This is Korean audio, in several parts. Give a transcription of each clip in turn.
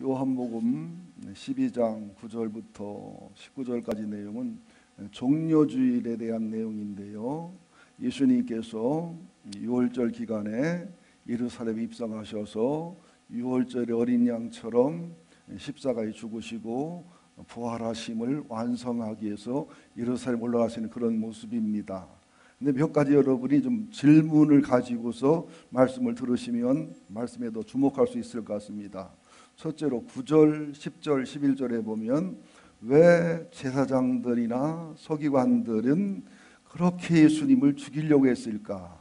요한복음 12장 9절부터 19절까지 내용은 종려주일에 대한 내용인데요. 예수님께서 6월절 기간에 예루살렘에 입성하셔서 6월절의 어린 양처럼 십자가에 죽으시고 부활하심을 완성하기 위해서 예루살렘 올라가시는 그런 모습입니다. 근데 몇 가지 여러분이 좀 질문을 가지고서 말씀을 들으시면 말씀에 더 주목할 수 있을 것 같습니다. 첫째로 9절, 10절, 11절에 보면 왜 제사장들이나 서기관들은 그렇게 예수님을 죽이려고 했을까?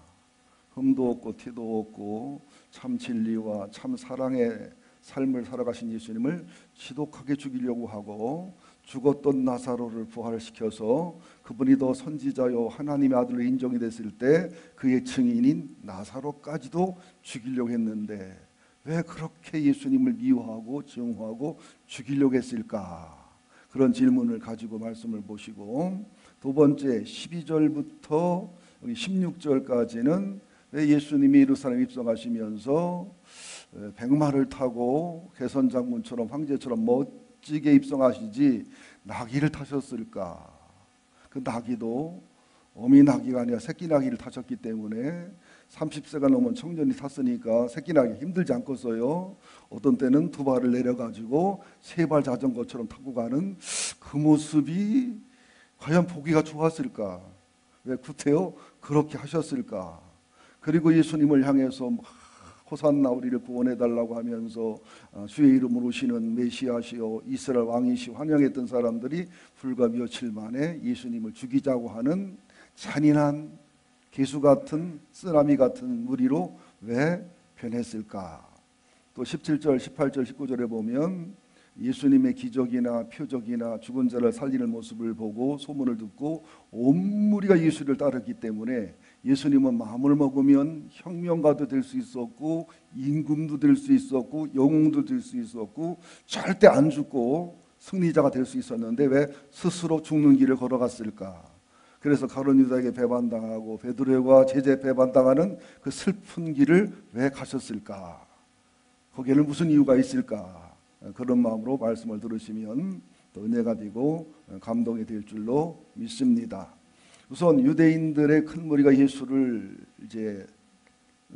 흠도 없고 티도 없고 참 진리와 참 사랑의 삶을 살아가신 예수님을 지독하게 죽이려고 하고 죽었던 나사로를 부활시켜서 그분이 더 선지자요 하나님의 아들로 인정이 됐을 때 그의 증인인 나사로까지도 죽이려고 했는데 왜 그렇게 예수님을 미워하고 증오하고 죽이려고 했을까? 그런 질문을 가지고 말씀을 보시고, 두 번째 12절부터 16절까지는 왜 예수님이 예루살렘 입성하시면서 백마를 타고 개선장군처럼 황제처럼 멋지게 입성하시지 나귀를 타셨을까? 그 나귀도 어미 나귀가 아니라 새끼 나귀를 타셨기 때문에 30세가 넘은 청년이 탔으니까 새끼 나귀 힘들지 않겠어요. 어떤 때는 두 발을 내려가지고 세 발 자전거처럼 타고 가는 그 모습이 과연 보기가 좋았을까? 왜 구태여 그렇게 하셨을까? 그리고 예수님을 향해서 호산나 우리를 구원해달라고 하면서 주의 이름으로 오시는 메시아시오 이스라엘 왕이시오 환영했던 사람들이 불과 며칠 만에 예수님을 죽이자고 하는 잔인한 개수 같은 쓰나미 같은 무리로 왜 변했을까? 또 17절, 18절, 19절에 보면 예수님의 기적이나 표적이나 죽은 자를 살리는 모습을 보고 소문을 듣고 온 무리가 예수를 따르기 때문에 예수님은 마음을 먹으면 혁명가도 될 수 있었고 임금도 될 수 있었고 영웅도 될 수 있었고 절대 안 죽고 승리자가 될 수 있었는데 왜 스스로 죽는 길을 걸어갔을까? 그래서 가룟 유다에게 배반당하고 베드로와 제재 배반당하는 그 슬픈 길을 왜 가셨을까? 거기에는 무슨 이유가 있을까? 그런 마음으로 말씀을 들으시면 또 은혜가 되고 감동이 될 줄로 믿습니다. 우선 유대인들의 큰 무리가 예수를 이제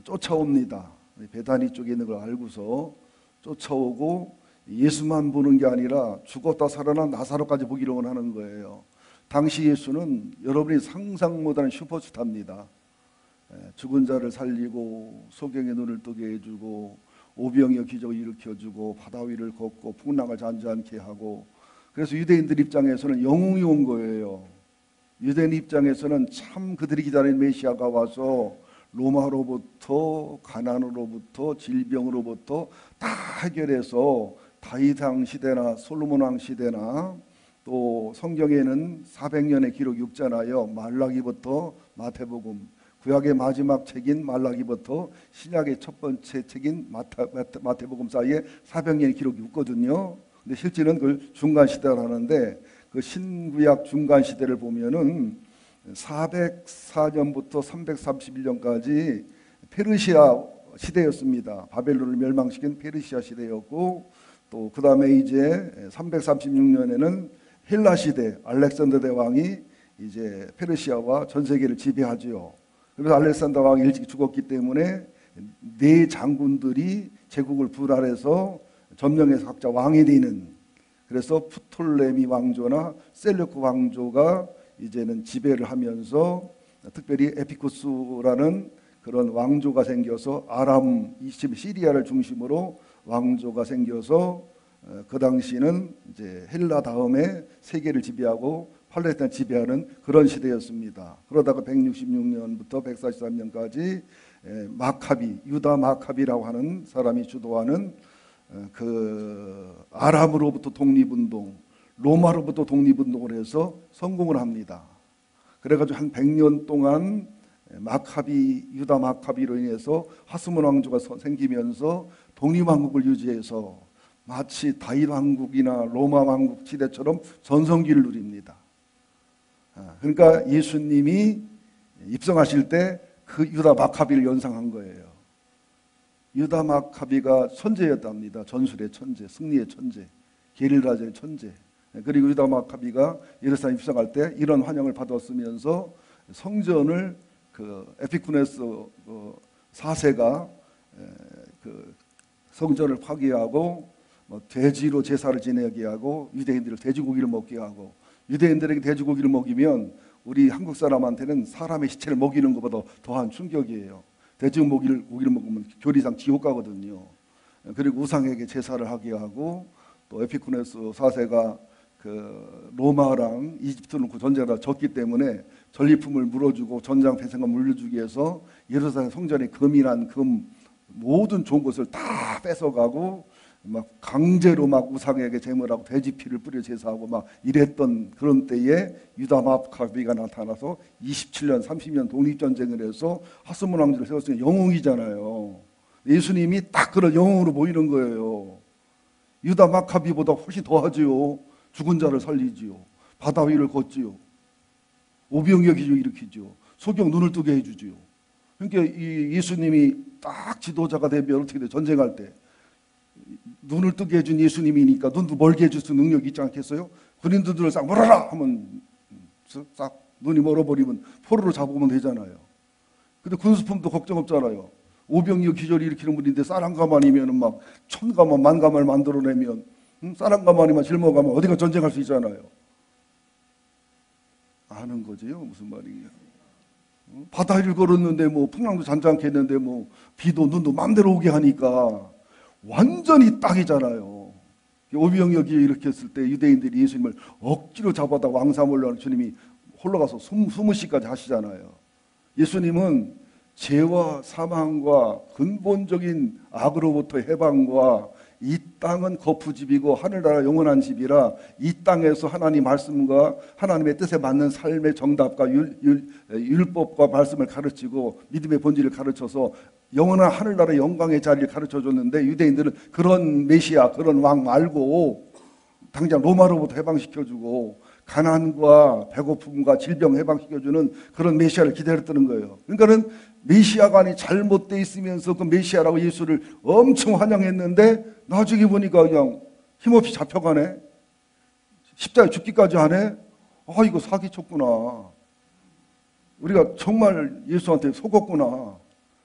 쫓아옵니다. 베다니 쪽에 있는 걸 알고서 쫓아오고 예수만 보는 게 아니라 죽었다 살아난 나사로까지 보기를 원하는 거예요. 당시 예수는 여러분이 상상 못하는 슈퍼스타입니다. 죽은 자를 살리고 소경의 눈을 뜨게 해주고 오병이어 기적을 일으켜주고 바다 위를 걷고 풍랑을 잔잔케 하고, 그래서 유대인들 입장에서는 영웅이 온 거예요. 유대인 입장에서는 참 그들이 기다리는 메시아가 와서 로마로부터 가난으로부터 질병으로부터 다 해결해서 다윗 왕 시대나 솔로몬 왕 시대나 또 성경에는 400년의 기록이 없잖아요. 말라기부터 마태복음, 구약의 마지막 책인 말라기부터 신약의 첫 번째 책인 마태복음 사이에 400년의 기록이 없거든요. 근데 실제는 그 중간 시대를 하는데 그 신구약 중간 시대를 보면은 404년부터 331년까지 페르시아 시대였습니다. 바벨론을 멸망시킨 페르시아 시대였고, 또 그 다음에 이제 336년에는 헬라 시대 알렉산더 대왕이 이제 페르시아와 전 세계를 지배하지요. 그래서 알렉산더 왕이 일찍 죽었기 때문에 네 장군들이 제국을 분할해서 점령해서 각자 왕이 되는, 그래서 프톨레미 왕조나 셀레우크 왕조가 이제는 지배를 하면서 특별히 에피쿠스라는 그런 왕조가 생겨서 아람, 시리아를 중심으로 왕조가 생겨서 그 당시는 이제 헬라 다음에 세계를 지배하고 팔레스타인을 지배하는 그런 시대였습니다. 그러다가 166년부터 143년까지 마카비, 유다 마카비라고 하는 사람이 주도하는 그 아람으로부터 독립운동, 로마로부터 독립운동을 해서 성공을 합니다. 그래가지고 한 100년 동안 마카비, 유다 마카비로 인해서 하스몬 왕조가 생기면서 독립왕국을 유지해서 마치 다윗 왕국이나 로마 왕국 시대처럼 전성기를 누립니다. 그러니까 예수님이 입성하실 때 그 유다 마카비를 연상한 거예요. 유다 마카비가 천재였답니다. 전술의 천재, 승리의 천재, 게릴라전의 천재. 그리고 유다 마카비가 예루살렘 입성할 때 이런 환영을 받았으면서 성전을 그 에피쿠네스 4세가 그 성전을 파괴하고 돼지로 제사를 지내게 하고 유대인들을 돼지고기를 먹게 하고, 유대인들에게 돼지고기를 먹이면 우리 한국 사람한테는 사람의 시체를 먹이는 것보다 더한 충격이에요. 돼지고기를 먹으면 교리상 지옥 가거든요. 그리고 우상에게 제사를 하게 하고, 또 에피쿠네스 4세가 그 로마랑 이집트를 놓고 전쟁을 졌기 때문에 전리품을 물어주고 전장 배상금 물려주기 위해서 예루살렘 성전의 금이란 금 모든 좋은 것을 다 뺏어가고 막 강제로 막 우상에게 제물하고 돼지 피를 뿌려 제사하고 막 이랬던 그런 때에 유다 마카비가 나타나서 27년 30년 독립전쟁을 해서 하스몬 왕조를 세웠으니 영웅이잖아요. 예수님이 딱 그런 영웅으로 보이는 거예요. 유다 마카비보다 훨씬 더하지요. 죽은 자를 살리지요. 바다 위를 걷지요. 오병이어 기적을 일으키지요. 소경 눈을 뜨게 해주지요. 그러니까 이 예수님이 딱 지도자가 되면 어떻게 돼? 전쟁할 때 눈을 뜨게 해준 예수님이니까 눈도 멀게 해줄 수 있는 능력이 있지 않겠어요? 그린들을 싹 멀어라 하면 싹 눈이 멀어버리면 포로로 잡으면 되잖아요. 근데 군수품도 걱정 없잖아요. 오병이어 기적을 일으키는 분인데 쌀 한 가마니면 막 1000가마 10,000가마를 만들어내면 쌀 한 가마니만 짊어가면 어디가 전쟁할 수 있잖아요. 아는 거지요. 무슨 말이에요. 바다 위를 걸었는데 뭐 풍랑도 잔잔케 했는데 뭐 비도 눈도 마음대로 오게 하니까 완전히 딱이잖아요. 오병이어 기적을 일으켰을 때 유대인들이 예수님을 억지로 잡아다 왕사몰로 하는 주님이 홀러가서 수무시까지 하시잖아요. 예수님은 죄와 사망과 근본적인 악으로부터 해방과 이 땅은 거푸집이고 하늘나라 영원한 집이라 이 땅에서 하나님 말씀과 하나님의 뜻에 맞는 삶의 정답과 율법과 말씀을 가르치고 믿음의 본질을 가르쳐서 영원한 하늘나라 영광의 자리를 가르쳐줬는데, 유대인들은 그런 메시아 그런 왕 말고 당장 로마로부터 해방시켜주고 가난과 배고픔과 질병 해방시켜주는 그런 메시아를 기다렸다는 거예요. 그러니까는 메시아관이 잘못되어 있으면서 그 메시아라고 예수를 엄청 환영했는데 나중에 보니까 그냥 힘없이 잡혀가네. 십자가에 죽기까지 하네. 아, 이거 사기쳤구나. 우리가 정말 예수한테 속았구나.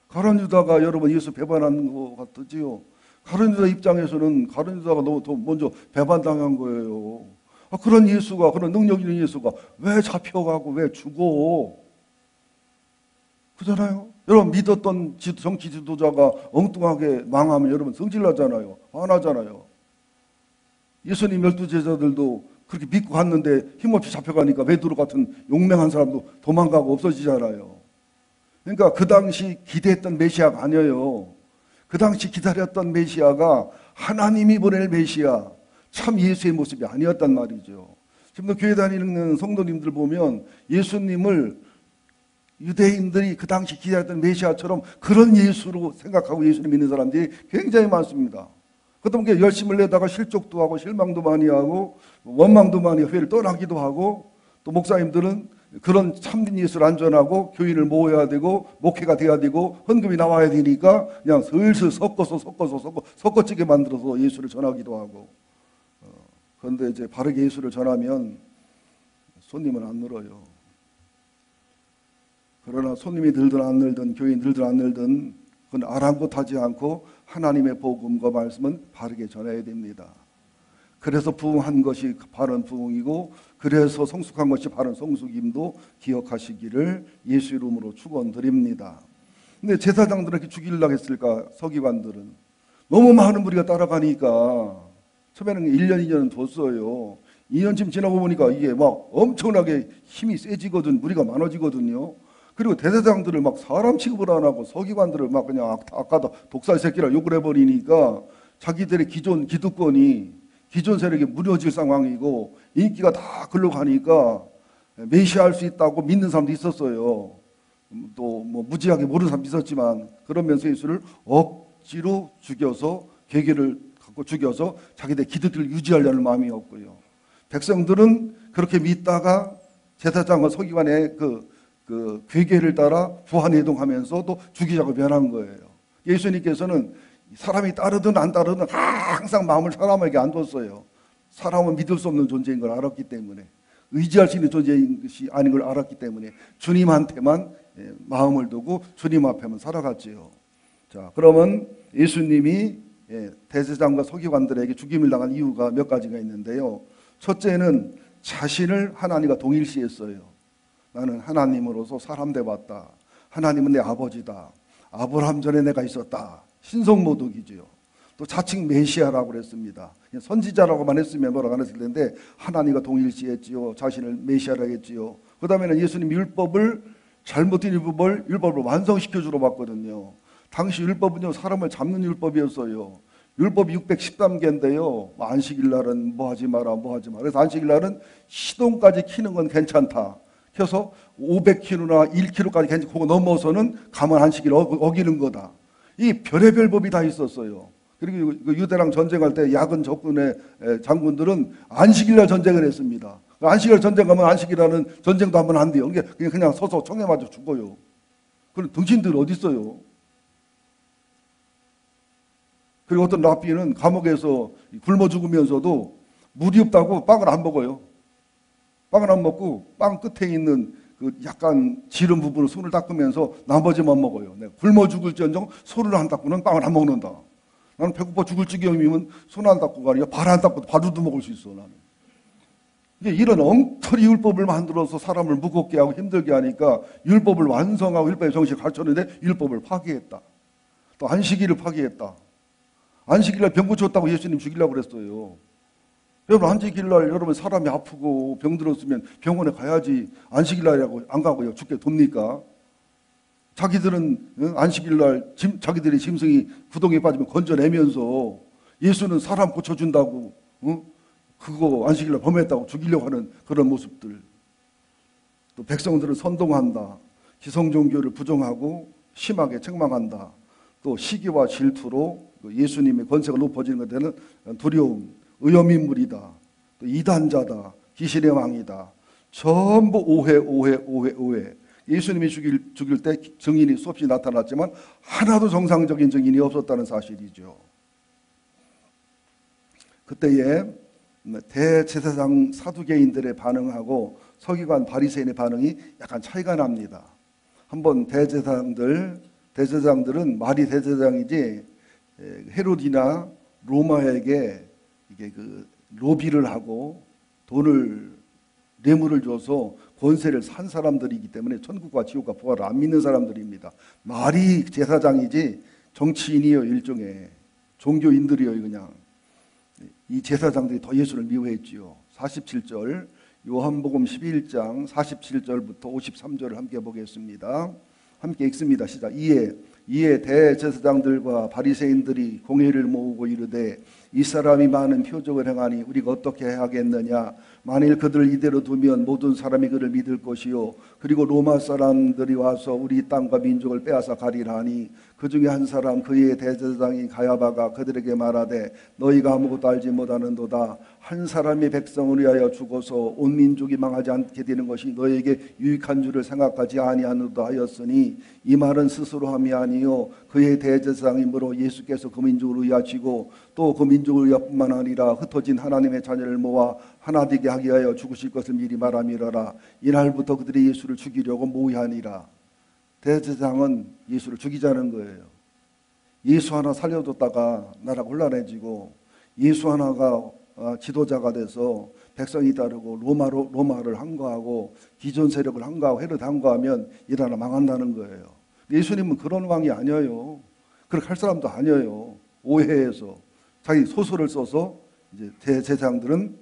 가룟 유다가 여러분 예수 배반한 것 같지요. 가룟 유다 입장에서는 가룟 유다가 너무 더 먼저 배반당한 거예요. 아, 그런 예수가, 그런 능력 있는 예수가 왜 잡혀가고 왜 죽어? 그잖아요. 여러분 믿었던 정치 지도자가 엉뚱하게 망하면 여러분 성질나잖아요. 화나잖아요. 예수님 12제자들도 그렇게 믿고 갔는데 힘없이 잡혀가니까 베드로 같은 용맹한 사람도 도망가고 없어지잖아요. 그러니까 그 당시 기대했던 메시아가 아니에요. 그 당시 기다렸던 메시아가 하나님이 보낼 메시아, 참 예수의 모습이 아니었단 말이죠. 지금도 교회 다니는 성도님들 보면 예수님을 유대인들이 그 당시 기다렸던 메시아처럼 그런 예수로 생각하고 예수를 믿는 사람들이 굉장히 많습니다. 그때 열심을 내다가 실족도 하고 실망도 많이 하고 원망도 많이 회를 떠나기도 하고, 또 목사님들은 그런 참된 예수를 안전하고 교인을 모아야 되고 목회가 돼야 되고 헌금이 나와야 되니까 그냥 슬슬 섞어지게 만들어서 예수를 전하기도 하고. 그런데 이제 바르게 예수를 전하면 손님은 안 늘어요. 그러나 손님이 늘든 안 늘든 교인 늘든 안 늘든 그건 아랑곳하지 않고 하나님의 복음과 말씀은 바르게 전해야 됩니다. 그래서 부흥한 것이 바른 부흥이고 그래서 성숙한 것이 바른 성숙임도 기억하시기를 예수 이름으로 축원드립니다. 근데 제사장들은 이렇게 죽이려고 했을까? 서기관들은 너무 많은 무리가 따라가니까 처음에는 1년 2년은 뒀어요. 2년쯤 지나고 보니까 이게 막 엄청나게 힘이 세지거든. 무리가 많아지거든요. 그리고 대제사장들을 막 사람 취급을 안 하고 서기관들을 막 그냥 아까도 독살 새끼라 욕을 해버리니까 자기들의 기존 기득권이 기존 세력이 무너질 상황이고 인기가 다 글로 가니까 메시아할 수 있다고 믿는 사람도 있었어요. 또 뭐 무지하게 모르는 사람도 있었지만 그러면서 예수를 억지로 죽여서 계계를 갖고 죽여서 자기들 기득권을 유지하려는 마음이었고요. 백성들은 그렇게 믿다가 제사장과 서기관의 그 괴계를 따라 부한해동하면서 또 죽이자고 변한 거예요. 예수님께서는 사람이 따르든 안 따르든 항상 마음을 사람에게 안 뒀어요. 사람은 믿을 수 없는 존재인 걸 알았기 때문에, 의지할 수 있는 존재인 것이 아닌 걸 알았기 때문에 주님한테만 마음을 두고 주님 앞에만 살아갔지요. 자, 그러면 예수님이 대제사장과 서기관들에게 죽임을 당한 이유가 몇 가지가 있는데요. 첫째는 자신을 하나님과 동일시했어요. 나는 하나님으로서 사람 돼봤다. 하나님은 내 아버지다. 아브라함 전에 내가 있었다. 신성모독이지요. 또 자칭 메시아라고 그랬습니다. 선지자라고만 했으면 뭐라고 안 했을 텐데 하나님과 동일시했지요. 자신을 메시아라고 했지요. 그 다음에는 예수님 율법을 잘못된 율법을 완성시켜 주러 봤거든요. 당시 율법은요, 사람을 잡는 율법이었어요. 율법이 613개인데요. 안식일 날은 뭐 하지 마라, 뭐 하지 마라. 그래서 안식일 날은 시동까지 키는 건 괜찮다. 켜서 500km나 1km까지 괜찮고 그거 넘어서는 가만 안식일 어기는 거다. 이 별의별 법이 다 있었어요. 그리고 유대랑 전쟁할 때 야근 적군의 장군들은 안식일날 전쟁을 했습니다. 안식일 전쟁하면 안식일날은 전쟁도 하면 안 돼요. 그냥 서서 총에 맞아 죽어요. 그럼 등신들 어디 있어요? 그리고 어떤 랍비는 감옥에서 굶어 죽으면서도 물이 없다고 빵을 안 먹어요. 빵을 안 먹고 빵 끝에 있는 그 약간 지른 부분을 손을 닦으면서 나머지만 먹어요. 굶어 죽을지언정 손을 안 닦고는 빵을 안 먹는다. 나는 배고파 죽을 지경이면 손 안 닦고가 아니라 발 안 닦고 발로도 먹을 수 있어. 나는. 이런 엉터리 율법을 만들어서 사람을 무겁게 하고 힘들게 하니까 율법을 완성하고 율법의 정신을 가르쳤는데 율법을 파기했다. 또 안식일을 파기했다. 안식일날 병 고쳤다고 예수님 죽이려고 그랬어요. 여러분, 안식일날 여러분 사람이 아프고 병들었으면 병원에 가야지 안식일날이라고 안 가고요. 죽게 돕니까? 자기들은 안식일날 자기들의 짐승이 구덩이에 빠지면 건져내면서 예수는 사람 고쳐준다고 그거 안식일날 범했다고 죽이려고 하는 그런 모습들. 또 백성들을 선동한다. 기성종교를 부정하고 심하게 책망한다. 또 시기와 질투로 예수님의 권세가 높아지는 것에는 두려움, 의염인물이다. 또 이단자다. 귀신의 왕이다. 전부 오해. 예수님이 죽일 때 증인이 수없이 나타났지만 하나도 정상적인 증인이 없었다는 사실이죠. 그때에 대제사장 사두개인들의 반응하고 서기관 바리새인의 반응이 약간 차이가 납니다. 한번 대제사장들은 말이 대제사장이지 헤롯이나 로마에게 이게 그 로비를 하고 뇌물을 줘서 권세를 산 사람들이기 때문에 천국과 지옥과 부활을 안 믿는 사람들입니다. 말이 제사장이지 정치인이요, 일종의 종교인들이요. 그냥 이 제사장들이 더 예수를 미워했지요. 47절 요한복음 11장 47절부터 53절을 함께 보겠습니다. 함께 읽습니다. 시작. 이에 대제사장들과 바리새인들이 공회를 모으고 이르되 이 사람이 많은 표적을 행하니 우리가 어떻게 하겠느냐. 만일 그들을 이대로 두면 모든 사람이 그를 믿을 것이요 그리고 로마 사람들이 와서 우리 땅과 민족을 빼앗아 가리라 하니 그 중에 한 사람 그의 대제사장이 가야바가 그들에게 말하되 너희가 아무것도 알지 못하는도다. 한 사람이 백성을 위하여 죽어서 온 민족이 망하지 않게 되는 것이 너희에게 유익한 줄을 생각하지 아니하노다 하였으니 이 말은 스스로 함이 아니요 그의 대제사장이므로 예수께서 그 민족을 의하시고 또 그 민족을 위하뿐만 아니라 흩어진 하나님의 자녀를 모아 하나 되게 하기 위하여 죽으실 것을 미리 말함이러라. 이날부터 그들이 예수를 죽이려고 모의하니라. 대제사장은 예수를 죽이자는 거예요. 예수 하나 살려뒀다가 나라가 혼란해지고 예수 하나가 지도자가 돼서 백성이 따르고 로마를 항거하고 기존 세력을 항거하고 헤롯 항거하면 이 나라 망한다는 거예요. 예수님은 그런 왕이 아니에요. 그렇게 할 사람도 아니에요. 오해해서 자기 소설을 써서 이제 대제사장들은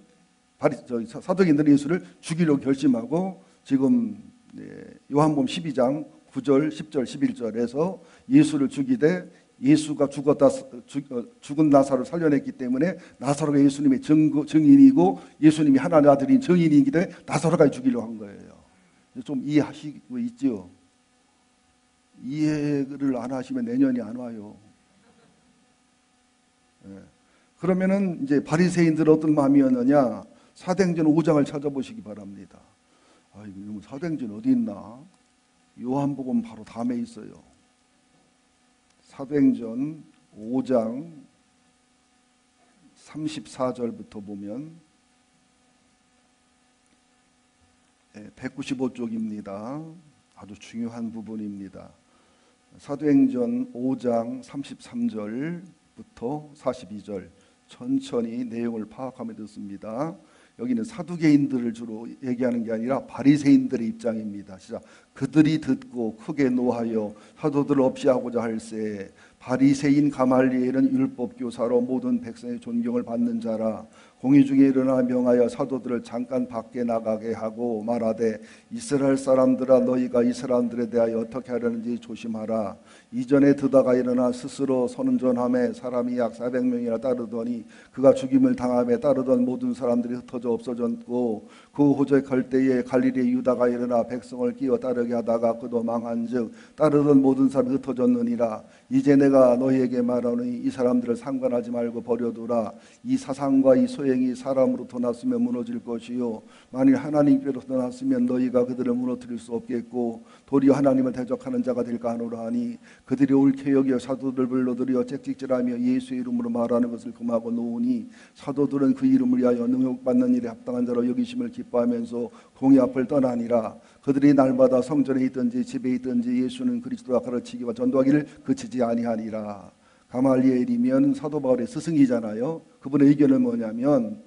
사도인들은 예수를 죽이려고 결심하고 지금 요한복음 12장 9절, 10절, 11절에서 예수를 죽이되 예수가 죽은 나사로를 살려냈기 때문에 나사로가 예수님의 증인이고 예수님이 하나님의 아들인 증인이기 때문에 나사로까지 죽이려고 한 거예요. 좀 이해하시고 있죠? 이해를 안 하시면 내년이 안 와요. 그러면은 이제 바리새인들은 어떤 마음이었느냐? 사도행전 5장을 찾아보시기 바랍니다. 이거 사도행전 어디 있나? 요한복음 바로 다음에 있어요. 사도행전 5장 34절부터 보면 195쪽입니다. 아주 중요한 부분입니다. 사도행전 5장 33절부터 42절 천천히 내용을 파악하며 듣습니다. 여기는 사두개인들을 주로 얘기하는 게 아니라 바리새인들의 입장입니다. 시작. 그들이 듣고 크게 노하여 사도들 없이 하고자 할세 바리새인 가말리엘은 율법교사로 모든 백성의 존경을 받는 자라. 공의 중에 일어나 명하여 사도들을 잠깐 밖에 나가게 하고 말하되 이스라엘 사람들아 너희가 이 사람들에 대하여 어떻게 하려는지 조심하라. 이전에 드다가 일어나 스스로 선전함에 사람이 약 400명이나 따르더니 그가 죽임을 당함에 따르던 모든 사람들이 흩어져 없어졌고 그 호적할 때에 갈릴리 유다가 일어나 백성을 끼어 따르게 하다가 그도 망한즉 따르던 모든 사람이 흩어졌느니라. 이제 내가 너희에게 말하노니 이 사람들을 상관하지 말고 버려두라. 이 사상과 이 소행이 사람으로부터 났으면 무너질 것이요 만일 하나님께로부터 났으면 너희가 그들을 무너뜨릴 수 없겠고 도리어 하나님을 대적하는 자가 될까 하노라 하니 그들이 옳게 여겨 사도들 불러들여 짹짹질하며 예수의 이름으로 말하는 것을 금하고 놓으니 사도들은 그 이름을 위하여 능욕받는 일에 합당한 자로 여기심을 기뻐하면서 공의 앞을 떠나니라. 그들이 날마다 성전에 있든지 집에 있든지 예수는 그리스도가 가르치기와 전도하기를 그치지 아니하니라. 가말리엘이면 사도 바울의 스승이잖아요. 그분의 의견은 뭐냐면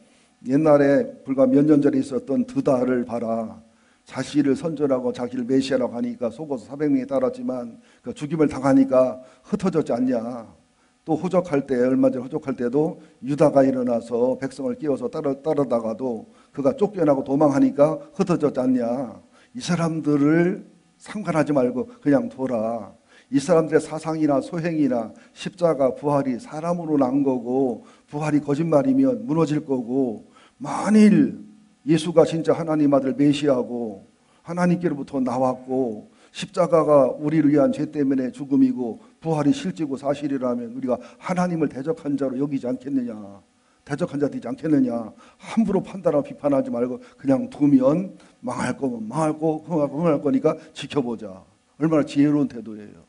옛날에 불과 몇 년 전에 있었던 드다를 봐라. 자신을 선전하고 자기를 메시아라고 하니까 속어서 400명이 따랐지만 그 죽임을 당하니까 흩어졌지 않냐. 또 호적할 때 얼마 전에 호적할 때도 유다가 일어나서 백성을 끼워서 따르다가도 그가 쫓겨나고 도망하니까 흩어졌지 않냐. 이 사람들을 상관하지 말고 그냥 둬라. 이 사람들의 사상이나 소행이나 십자가 부활이 사람으로 난 거고 부활이 거짓말이면 무너질 거고 만일 예수가 진짜 하나님 아들 메시아고 하나님께로부터 나왔고 십자가가 우리를 위한 죄 때문에 죽음이고 부활이 실제고 사실이라면 우리가 하나님을 대적한 자로 여기지 않겠느냐. 대적한 자 되지 않겠느냐. 함부로 판단하고 비판하지 말고 그냥 두면 망할 거면 망하고 흥할 거니까 지켜보자. 얼마나 지혜로운 태도예요.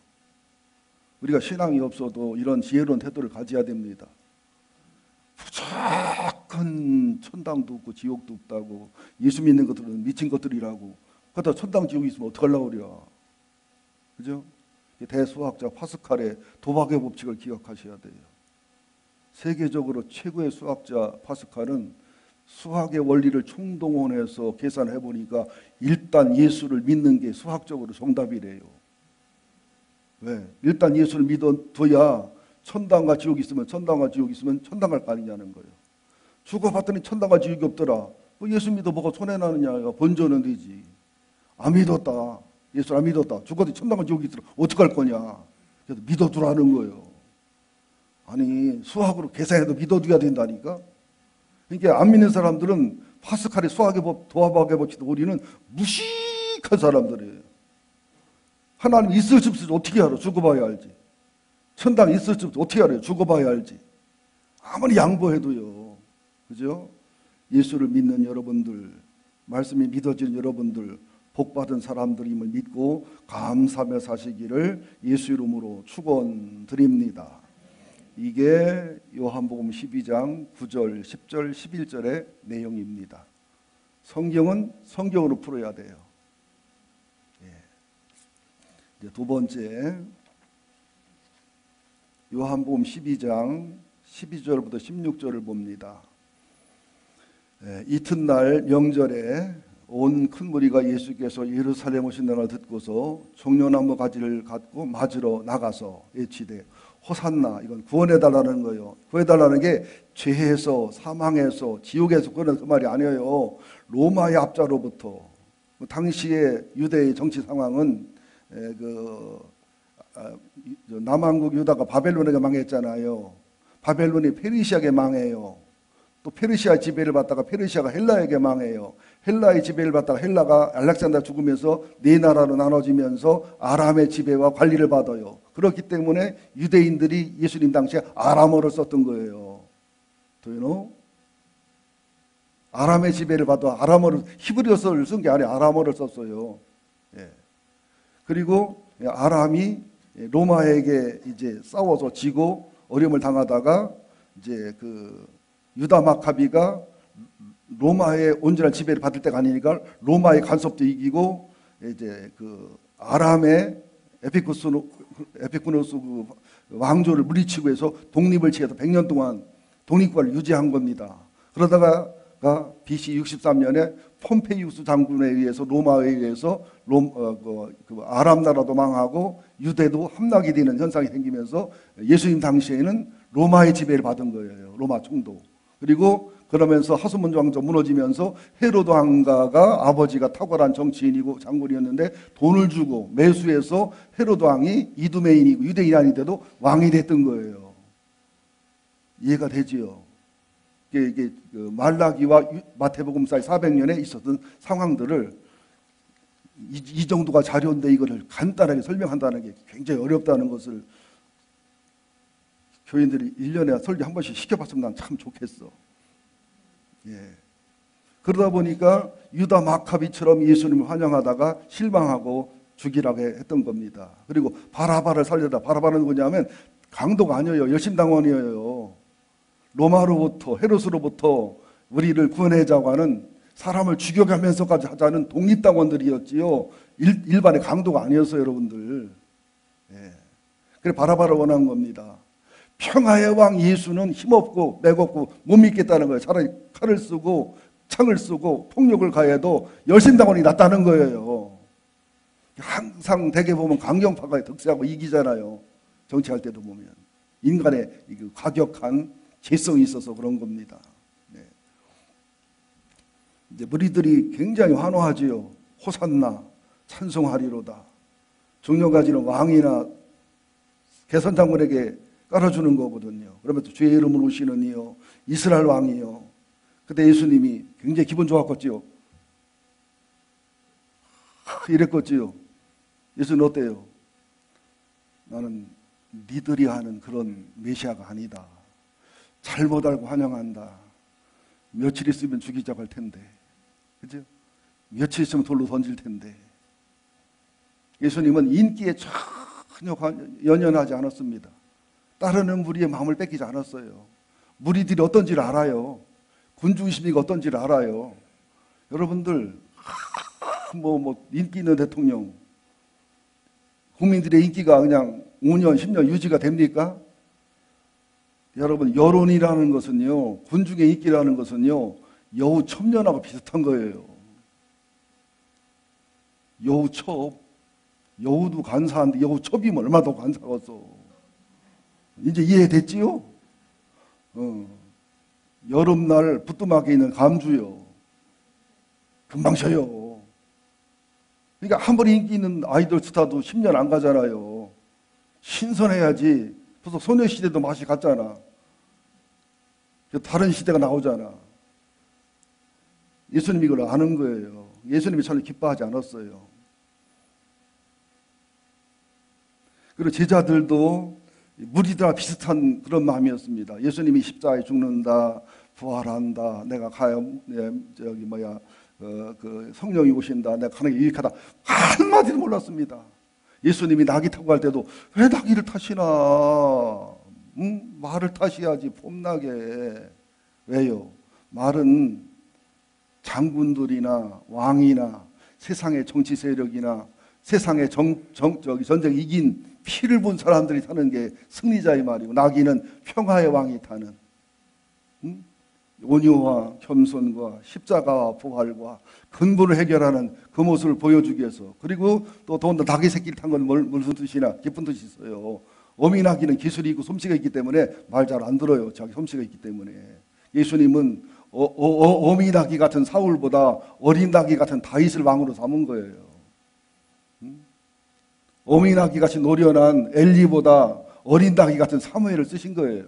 우리가 신앙이 없어도 이런 지혜로운 태도를 가져야 됩니다. 무조건 천당도 없고 지옥도 없다고 예수 믿는 것들은 미친 것들이라고 그러다 천당 지옥이 있으면 어떡하려고 그래. 그죠? 대수학자 파스칼의 도박의 법칙을 기억하셔야 돼요. 세계적으로 최고의 수학자 파스칼은 수학의 원리를 총동원해서 계산해 보니까 일단 예수를 믿는 게 수학적으로 정답이래요. 왜? 일단 예수를 믿어둬야 천당과 지옥이 있으면 천당 갈 거 아니냐는 거예요. 죽어봤더니 천당과 지옥이 없더라. 뭐 예수 믿어 뭐가 손해나느냐. 번져는 되지. 안 믿었다. 예수 안 믿었다. 죽어도 천당과 지옥이 있더라. 어떡할 거냐. 그래서 믿어두라는 거예요. 아니 수학으로 계산해도 믿어둬야 된다니까. 그러니까 안 믿는 사람들은 파스칼의 수학의 법, 도합학의 법칙도 우리는 무식한 사람들이에요. 하나님 있을지 없을지 어떻게 알아? 죽어봐야 알지. 천당 있을지 없을지 어떻게 알아요? 죽어봐야 알지. 아무리 양보해도요. 그죠? 예수를 믿는 여러분들, 말씀이 믿어지는 여러분들, 복받은 사람들임을 믿고 감사하며 사시기를 예수 이름으로 축원드립니다. 이게 요한복음 12장 9절, 10절, 11절의 내용입니다. 성경은 성경으로 풀어야 돼요. 이제 두 번째, 요한복음 12장 12절부터 16절을 봅니다. 이튿날 명절에 온 큰 무리가 예수께서 예루살렘 오신다는 걸 듣고서 종려나무 가지를 갖고 맞으러 나가서 외치되 호산나, 이건 구원해달라는 거예요. 구해달라는 게 죄에서 사망에서 지옥에서 구원해서 그 말이 아니에요. 로마의 압자로부터. 당시의 유대의 정치 상황은 남왕국 유다가 바벨론에게 망했잖아요. 바벨론이 페르시아에게 망해요. 또 페르시아 지배를 받다가 페르시아가 헬라에게 망해요. 헬라의 지배를 받다가 헬라가 알렉산더 죽으면서 네 나라로 나눠지면서 아람의 지배와 관리를 받아요. 그렇기 때문에 유대인들이 예수님 당시에 아람어를 썼던 거예요. Do you know? 아람의 지배를 받아 아람어를 히브리어를 쓴 게 아니라 아람어를 썼어요. 예. 그리고 아람이 로마에게 이제 싸워서 지고 어려움을 당하다가 이제 그 유다 마카비가 로마의 온전한 지배를 받을 때가 아니니까 로마의 간섭도 이기고 이제 그 아람의 에피쿠노스 그 왕조를 물리치고 해서 독립을 취해서 100년 동안 독립국가를 유지한 겁니다. 그러다가 BC 63년에 폼페이우스 장군에 의해서 로마에 의해서 그 아람 나라도 망하고 유대도 함락이 되는 현상이 생기면서 예수님 당시에는 로마의 지배를 받은 거예요. 로마 총독. 그리고 그러면서 하스몬 왕조 무너지면서 헤로드 왕가가 아버지가 탁월한 정치인이고 장군이었는데 돈을 주고 매수해서 헤로드 왕이 이두메인이고 유대인이 아닌데도 왕이 됐던 거예요. 이해가 되지요? 이게 그 말라기와 마태복음 사이 400년에 있었던 상황들을 이 정도가 자료인데 이거를 간단하게 설명한다는 게 굉장히 어렵다는 것을 교인들이 1년에 설교 한 번씩 시켜봤으면 난 참 좋겠어. 예. 그러다 보니까 유다 마카비처럼 예수님을 환영하다가 실망하고 죽이라고 했던 겁니다. 그리고 바라바를 살려다. 바라바는 뭐냐면 강도가 아니에요. 열심당원이에요. 로마로부터 헤롯으로부터 우리를 구원하자고 하는 사람을 죽여가면서까지 하자는 독립당원들이었지요. 일반의 강도가 아니었어요, 여러분들. 예. 그래 바라바를 원한 겁니다. 평화의 왕 예수는 힘없고 맥없고 못 믿겠다는 거예요. 차라리 칼을 쓰고 창을 쓰고 폭력을 가해도 열심당원이 낫다는 거예요. 항상 대개 보면 강경파가 득세하고 이기잖아요. 정치할 때도 보면. 인간의 과격한 죄성이 있어서 그런 겁니다. 네. 이제 무리들이 굉장히 환호하지요. 호산나 찬송하리로다. 종려가지는 왕이나 개선장군에게 깔아주는 거거든요. 그러면 또 주의 이름으로 오시는 이요 이스라엘 왕이요. 그때 예수님이 굉장히 기분 좋았겠지요. 이랬겠지요. 예수는 어때요? 나는 니들이 하는 그런 메시아가 아니다. 잘못 알고 환영한다. 며칠 있으면 죽이자고 할 텐데. 그죠? 며칠 있으면 돌로 던질 텐데. 예수님은 인기에 전혀 연연하지 않았습니다. 따르는 무리의 마음을 뺏기지 않았어요. 무리들이 어떤지를 알아요. 군중심리가 어떤지를 알아요. 여러분들 인기 있는 대통령 국민들의 인기가 그냥 5년 10년 유지가 됩니까? 여러분 여론이라는 것은요 군중의 인기라는 것은요 여우 첩년하고 비슷한 거예요. 여우 첩 여우도 간사한데 여우 첩이면 얼마나 더 간사하겠어. 이제 이해됐지요? 여름날 부뚜막에 있는 감주요. 금방 쉬어요. 그러니까 한 번 인기 있는 아이돌 스타도 10년 안 가잖아요. 신선해야지. 벌써 소녀시대도 맛이 갔잖아. 다른 시대가 나오잖아. 예수님이 이걸 아는 거예요. 예수님이 전혀 기뻐하지 않았어요. 그리고 제자들도 무리들과 비슷한 그런 마음이었습니다. 예수님이 십자가에 죽는다, 부활한다, 내가 그 성령이 오신다, 내가 가는 게 유익하다. 한마디도 몰랐습니다. 예수님이 나귀 타고 갈 때도 왜 나귀를 타시나? 말을 타셔야지 폼나게. 왜요? 말은 장군들이나 왕이나 세상의 정치 세력이나 세상의 전쟁 이긴 피를 본 사람들이 타는 게 승리자의 말이고 나귀는 평화의 왕이 타는 온유와 겸손과 십자가와 부활과 근본을 해결하는 그 모습을 보여주기 위해서. 그리고 또 더군다나 나귀 새끼를 탄 건 무슨 뜻이나 깊은 뜻이 있어요. 어미 나귀는 기술이 있고 솜씨가 있기 때문에 말 잘 안 들어요. 자기 솜씨가 있기 때문에. 예수님은 어미 나귀 같은 사울보다 어린 나귀 같은 다윗을 왕으로 삼은 거예요. 어미 나귀 같이 노련한 엘리보다 어린 나귀 같은 사무엘을 쓰신 거예요.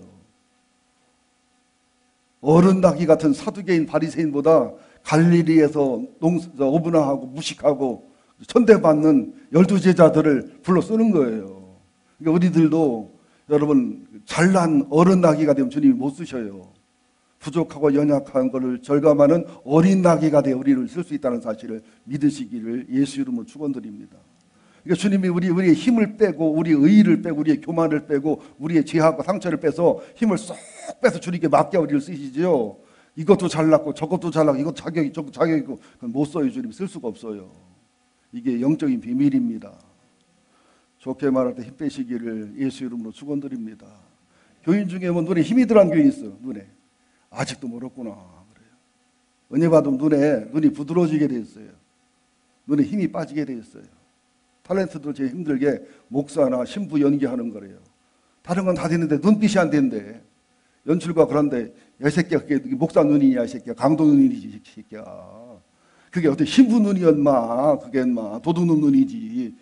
어른 나귀 같은 사두개인 바리새인보다 갈릴리에서 어분하고 무식하고 천대받는 12제자들을 불러 쓰는 거예요. 그러니까 우리들도 여러분 잘난 어른 나귀가 되면 주님이 못 쓰셔요. 부족하고 연약한 것을 절감하는 어린 나귀가 되어 우리를 쓸 수 있다는 사실을 믿으시기를 예수 이름으로 축원드립니다. 그러니까 주님이 우리의 힘을 빼고 우리의 의의를 빼고 우리의 교만을 빼고 우리의 죄악과 상처를 빼서 힘을 쏙 빼서 주님께 맡겨 우리를 쓰시지요. 이것도 잘났고 저것도 잘났고 이것도 자격이 저것도 자격이고 그건 못 써요. 주님 쓸 수가 없어요. 이게 영적인 비밀입니다. 좋게 말할 때 힘 빼시기를 예수 이름으로 축원드립니다. 교인 중에 뭐 눈에 힘이 들어간 교인 있어요. 눈에 아직도 멀었구나 그래요. 은혜 받으면 눈이 부드러워지게 돼 있어요. 눈에 힘이 빠지게 돼 있어요. 탤런트도 제일 힘들게 목사나 신부 연기하는 거래요. 다른 건 다 되는데 눈빛이 안 된대. 연출가 그런데 야, 이 새끼야 그게 목사 눈이냐 이 새끼야 강도 눈이지 이 새끼야. 그게 어떻게 신부 눈이었마 그게 인마 도둑놈 눈이지.